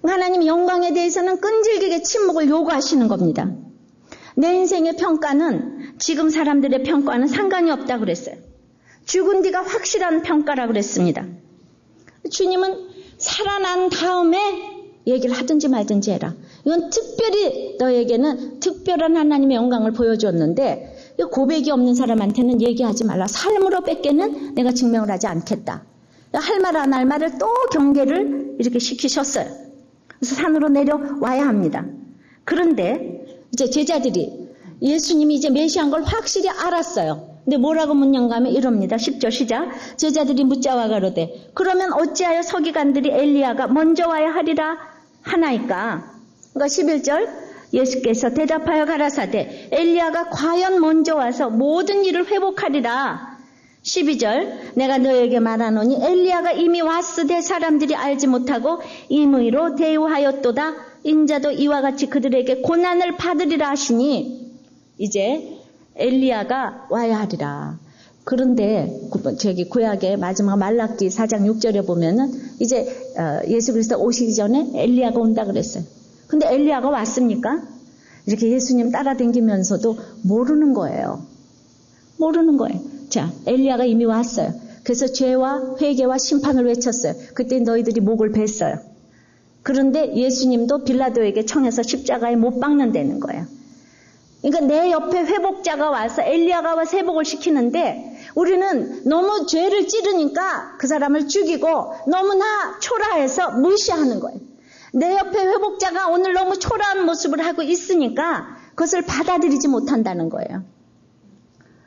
하나님 영광에 대해서는 끈질기게 침묵을 요구하시는 겁니다. 내 인생의 평가는 지금 사람들의 평가는 상관이 없다고 그랬어요. 죽은 뒤가 확실한 평가라고 그랬습니다. 주님은 살아난 다음에 얘기를 하든지 말든지 해라. 이건 특별히 너에게는 특별한 하나님의 영광을 보여줬는데 고백이 없는 사람한테는 얘기하지 말라. 삶으로 뺏게는 내가 증명을 하지 않겠다. 할 말 안 할 말을 또 경계를 이렇게 시키셨어요. 그래서 산으로 내려와야 합니다. 그런데 이제 제자들이 예수님이 이제 메시아인 걸 확실히 알았어요. 근데 뭐라고 묻는가 하면 이럽니다. 10절 시작. 제자들이 묻자와 가로되 그러면 어찌하여 서기관들이 엘리야가 먼저 와야 하리라 하나이까. 그러니까 11절 예수께서 대답하여 가라사대 엘리야가 과연 먼저 와서 모든 일을 회복하리라. 12절 내가 너에게 말하노니 엘리야가 이미 왔으되 사람들이 알지 못하고 임의로 대우하였도다. 인자도 이와 같이 그들에게 고난을 받으리라 하시니 이제 엘리야가 와야 하리라. 그런데 저기 구약의 마지막 말라기 4장 6절에 보면은 이제 예수 그리스도 오시기 전에 엘리야가 온다 그랬어요. 근데 엘리야가 왔습니까? 이렇게 예수님 따라다니면서도 모르는 거예요. 모르는 거예요. 자, 엘리야가 이미 왔어요. 그래서 죄와 회개와 심판을 외쳤어요. 그때 너희들이 목을 뱄어요. 그런데 예수님도 빌라도에게 청해서 십자가에 못 박는다는 거예요. 그러니까 내 옆에 회복자가 와서 엘리야가 와서 회복을 시키는데 우리는 너무 죄를 찌르니까 그 사람을 죽이고 너무나 초라해서 무시하는 거예요. 내 옆에 회복자가 오늘 너무 초라한 모습을 하고 있으니까 그것을 받아들이지 못한다는 거예요.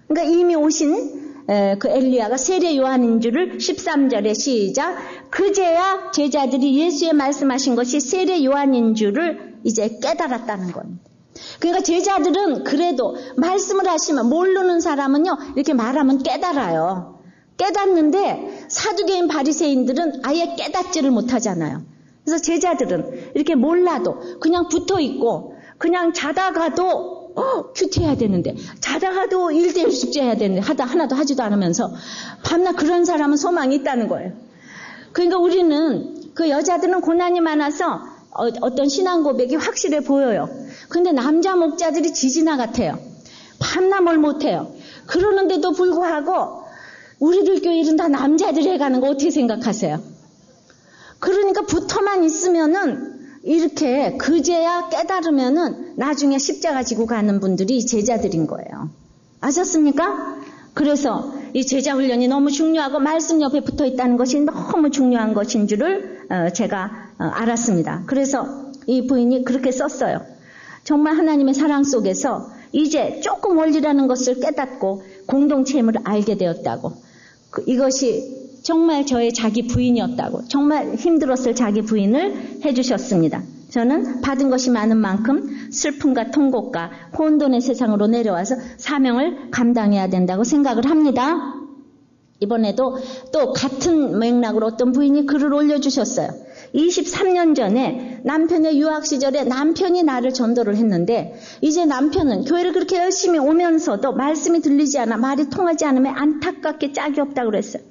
그러니까 이미 오신 그 엘리야가 세례 요한인 줄을 13절에 시작. 그제야 제자들이 예수의 말씀하신 것이 세례 요한인 줄을 이제 깨달았다는 겁니다. 그러니까 제자들은 그래도 말씀을 하시면 모르는 사람은요 이렇게 말하면 깨달아요. 깨닫는데 사두개인 바리새인들은 아예 깨닫지를 못하잖아요. 그래서 제자들은 이렇게 몰라도 그냥 붙어있고 그냥 자다가도 큐티해야 되는데 자다가도 1대1 숙제해야 되는데 하나도 하지도 않으면서 밤낮 그런 사람은 소망이 있다는 거예요. 그러니까 우리는 그 여자들은 고난이 많아서 어떤 신앙 고백이 확실해 보여요. 근데 남자 목자들이 지지나 같아요. 밤낮 뭘 못해요. 그러는데도 불구하고 우리들 교회 일은 다 남자들이 해가는 거 어떻게 생각하세요? 그러니까 붙어만 있으면은 이렇게 그제야 깨달으면은 나중에 십자가 지고 가는 분들이 제자들인 거예요. 아셨습니까? 그래서 이 제자 훈련이 너무 중요하고 말씀 옆에 붙어 있다는 것이 너무 중요한 것인 줄을 제가 알았습니다. 그래서 이 부인이 그렇게 썼어요. 정말 하나님의 사랑 속에서 이제 조금 원리라는 것을 깨닫고 공동체임을 알게 되었다고. 이것이 정말 저의 자기 부인이었다고. 정말 힘들었을 자기 부인을 해주셨습니다. 저는 받은 것이 많은 만큼 슬픔과 통곡과 혼돈의 세상으로 내려와서 사명을 감당해야 된다고 생각을 합니다. 이번에도 또 같은 맥락으로 어떤 부인이 글을 올려주셨어요. 23년 전에 남편의 유학 시절에 남편이 나를 전도를 했는데 이제 남편은 교회를 그렇게 열심히 오면서도 말씀이 들리지 않아 말이 통하지 않으면 안타깝게 짝이 없다고 그랬어요.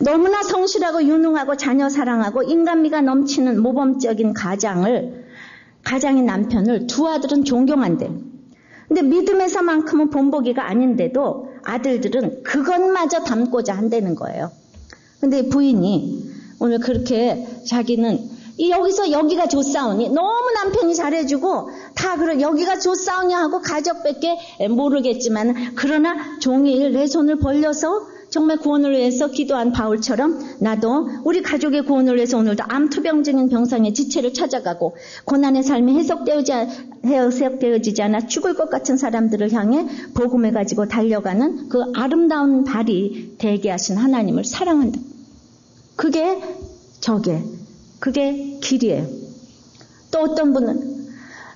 너무나 성실하고 유능하고 자녀 사랑하고 인간미가 넘치는 모범적인 가장인 남편을 두 아들은 존경한대. 근데 믿음에서만큼은 본보기가 아닌데도 아들들은 그것마저 닮고자 한다는 거예요. 근데 부인이 오늘 그렇게 자기는 여기서 여기가 좋사오니 너무 남편이 잘해주고 다 그래 여기가 좋사오냐 하고 가족밖에 모르겠지만 그러나 종일 내 손을 벌려서 정말 구원을 위해서 기도한 바울처럼 나도 우리 가족의 구원을 위해서 오늘도 암투병증인 병상의 지체를 찾아가고 고난의 삶이 해석되어지지 않아 죽을 것 같은 사람들을 향해 복음을 가지고 달려가는 그 아름다운 발이 되게 하신 하나님을 사랑한다. 그게 길이에요. 또 어떤 분은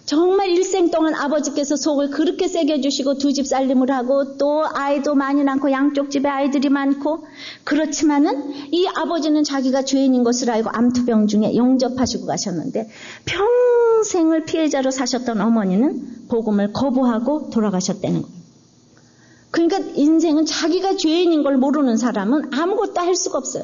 정말 일생 동안 아버지께서 속을 그렇게 새겨주시고 두 집 살림을 하고 또 아이도 많이 낳고 양쪽 집에 아이들이 많고 그렇지만은 이 아버지는 자기가 죄인인 것을 알고 암투병 중에 영접하시고 가셨는데 평생을 피해자로 사셨던 어머니는 복음을 거부하고 돌아가셨다는 거예요. 그러니까 인생은 자기가 죄인인 걸 모르는 사람은 아무것도 할 수가 없어요.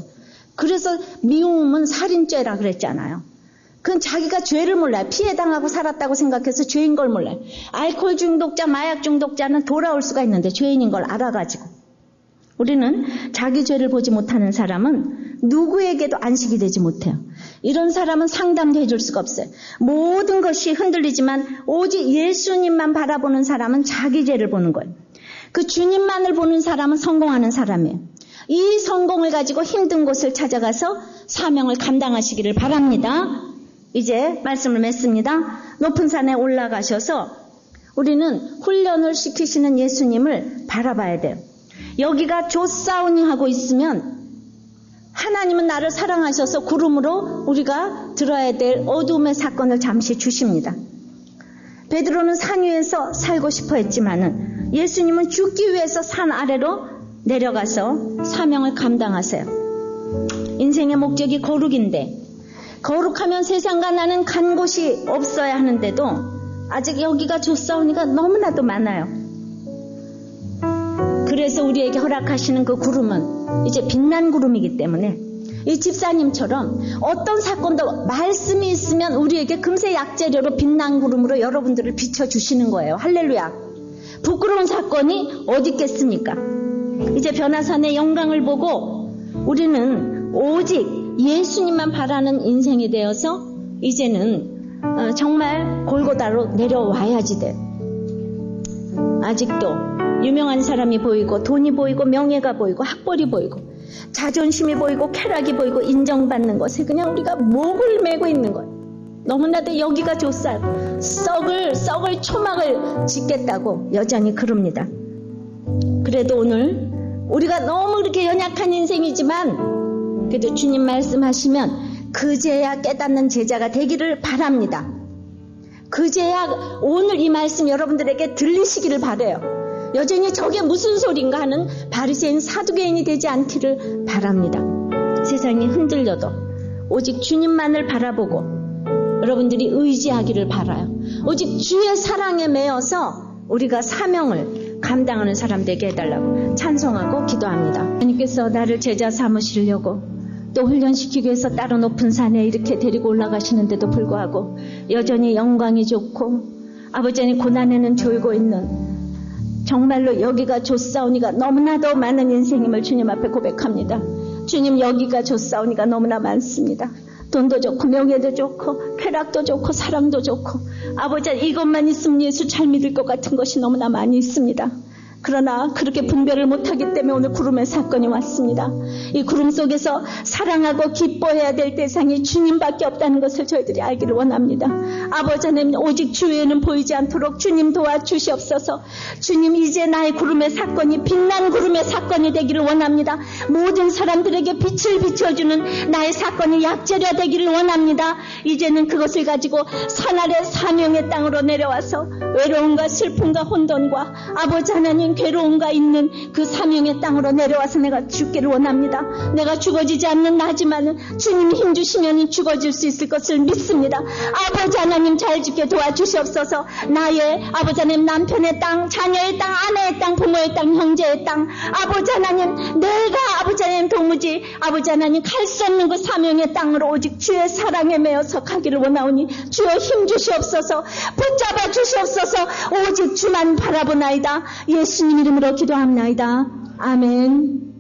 그래서 미움은 살인죄라 그랬잖아요. 그건 자기가 죄를 몰라요. 피해당하고 살았다고 생각해서 죄인 걸 몰라요. 알코올 중독자, 마약 중독자는 돌아올 수가 있는데 죄인인 걸 알아가지고. 우리는 자기 죄를 보지 못하는 사람은 누구에게도 안식이 되지 못해요. 이런 사람은 상담도 해줄 수가 없어요. 모든 것이 흔들리지만 오직 예수님만 바라보는 사람은 자기 죄를 보는 거예요. 그 주님만을 보는 사람은 성공하는 사람이에요. 이 성공을 가지고 힘든 곳을 찾아가서 사명을 감당하시기를 바랍니다. 이제 말씀을 맺습니다. 높은 산에 올라가셔서 우리는 훈련을 시키시는 예수님을 바라봐야 돼요. 여기가 좋사오니 하고 있으면 하나님은 나를 사랑하셔서 구름으로 우리가 들어야 될 어둠의 사건을 잠시 주십니다. 베드로는 산 위에서 살고 싶어 했지만은 예수님은 죽기 위해서 산 아래로 내려가서 사명을 감당하세요. 인생의 목적이 거룩인데 거룩하면 세상과 나는 간 곳이 없어야 하는데도 아직 여기가 좋사오니가 너무나도 많아요. 그래서 우리에게 허락하시는 그 구름은 이제 빛난 구름이기 때문에 이 집사님처럼 어떤 사건도 말씀이 있으면 우리에게 금세 약재료로 빛난 구름으로 여러분들을 비춰주시는 거예요. 할렐루야. 부끄러운 사건이 어디 있겠습니까? 이제 변화산의 영광을 보고 우리는 오직 예수님만 바라는 인생이 되어서 이제는 정말 골고다로 내려와야지 돼. 아직도 유명한 사람이 보이고 돈이 보이고 명예가 보이고 학벌이 보이고 자존심이 보이고 쾌락이 보이고 인정받는 것에 그냥 우리가 목을 메고 있는 거예요. 너무나도 여기가 좋사요. 썩을 초막을 짓겠다고 여전히 그럽니다. 그래도 오늘 우리가 너무 그렇게 연약한 인생이지만 그래도 주님 말씀하시면 그제야 깨닫는 제자가 되기를 바랍니다. 그제야 오늘 이 말씀 여러분들에게 들리시기를 바라요. 여전히 저게 무슨 소린가 하는 바리새인 사두개인이 되지 않기를 바랍니다. 세상이 흔들려도 오직 주님만을 바라보고 여러분들이 의지하기를 바라요. 오직 주의 사랑에 매여서 우리가 사명을 감당하는 사람 되게 해달라고 찬송하고 기도합니다. 하나님께서 나를 제자 삼으시려고 또 훈련시키기 위해서 따로 높은 산에 이렇게 데리고 올라가시는데도 불구하고 여전히 영광이 좋고 아버지 안에 고난에는 졸고 있는 정말로 여기가 좋사오니가 너무나도 많은 인생임을 주님 앞에 고백합니다. 주님 여기가 좋사오니가 너무나 많습니다. 돈도 좋고 명예도 좋고 쾌락도 좋고 사랑도 좋고 아버지 이것만 있으면 예수 잘 믿을 것 같은 것이 너무나 많이 있습니다. 그러나 그렇게 분별을 못하기 때문에 오늘 구름의 사건이 왔습니다. 이 구름 속에서 사랑하고 기뻐해야 될 대상이 주님밖에 없다는 것을 저희들이 알기를 원합니다. 아버지 하나님, 오직 주 외에는 보이지 않도록 주님 도와주시옵소서. 주님, 이제 나의 구름의 사건이 빛난 구름의 사건이 되기를 원합니다. 모든 사람들에게 빛을 비춰주는 나의 사건이 약재화되기를 원합니다. 이제는 그것을 가지고 산 아래 사명의 땅으로 내려와서 외로움과 슬픔과 혼돈과 아버지 하나님 괴로움과 있는 그 사명의 땅으로 내려와서 내가 죽기를 원합니다. 내가 죽어지지 않는 나지만은 주님 힘주시면 죽어질 수 있을 것을 믿습니다. 아버지 하나님, 잘 죽게 도와주시옵소서. 나의 아버지 하나님, 남편의 땅, 자녀의 땅, 아내의 땅, 부모의 땅, 형제의 땅, 아버지 하나님, 내가 아버지 하나님 도무지 아버지 하나님 갈 수 없는 그 사명의 땅으로 오직 주의 사랑에 매여서 가기를 원하오니 주여 힘주시옵소서. 붙잡아 주시옵소서. 오직 주만 바라보나이다. 예수님 이름으로 기도합나이다. 아멘.